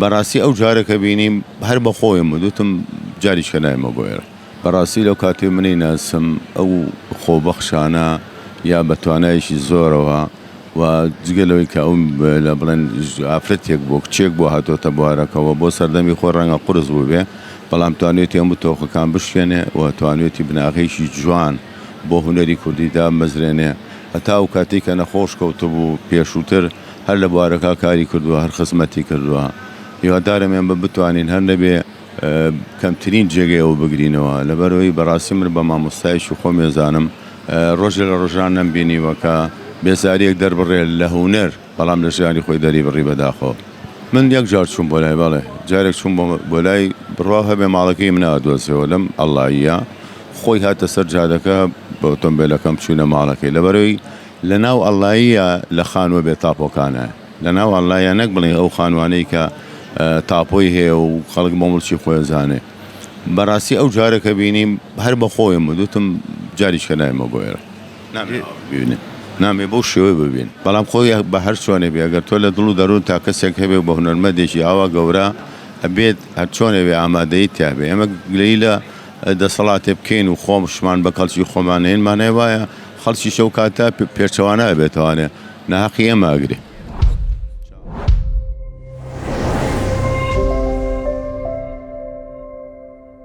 بەڕاستی ئەو جارێکە بینیم هەر بە خۆیم دوتم جاریشکە نایمە بۆ ئێرە بەڕاستی لەو کاتێ منی ناسم ئەو خۆبەخشانە یا بەتوانایشی زۆرەوە و جگەلەوەی کە ئەو لە بڵێن ئافرەتێک بۆ کچێک بۆ هاتۆتە بوارەکەەوە بۆ سەردەمی خۆ ڕەنگە قورس بوو بێ بەڵام توانێتی هەموو تۆخەکان بشوێنێ و توانێتی بناغێکی جوان بۆ هونەری کوردیدا مەزرێنێ هەتا ئەو کاتێک کە نەخۆش کەوتە بوو پێشووتر هەر لە بوارەکە کاری کردووە هەر خزمەتی کردووە هیوادارەمیان بە بتوانین هەر نەبێ کەمترین جێگەیەوە بگرینەوە لەبەرەوەی بەڕاستی من بە مامۆستایشی خۆم ێزانم ڕۆژێ لە ڕۆژان نەمبینیوە کە بێزاریەک دەربڕێ لە هونەر بەڵام لە ژیانی خۆی دەری بڕی بەداخۆ من یەک جار چوون بۆ لای بەڵێ جارێک چوون بۆ لای بڕوا هەبێ ماڵەکەی منادۆزەوە لەم ئەڵڵاییە خۆی هاتە سەر جادەکە بە ئۆتۆمبیلەکەم چوونە ماڵەکەی لەبەرەوەی لە ناو ئەڵڵاییە لە خانوە بێ تاپۆکانە لە ناو ئەڵڵایە نەک بڵێ ئەو خانوانەی کە تاپۆی هەیە و خەڵک بۆ مڵکی خۆیزانێ بەڕاستی ئەو جارێکە بینیم هەر بە خۆیم دوتم جاریشکە نایمە بۆ ئێرە نامێ نامێ بەو شێوەی ببین بەڵام خۆی بە هەر چۆنێ بێ ئەگەر تۆ لە دڵ و دەروون تا کەسێک هەبێ بە هونەرمەندێکی ئاوا گەورە ئەبێت هەر چۆنێ بێ ئامادەیی تیابێ ئەمە گلەی لە دەسەڵاتێ بکەین و خۆمشمان بە کەڵکی خۆمانەیەنمانێ وایە خەڵکی شەو کاتە پێچەوانە ئەبێتوانێ ناحەقی ئێمە ئەگرێ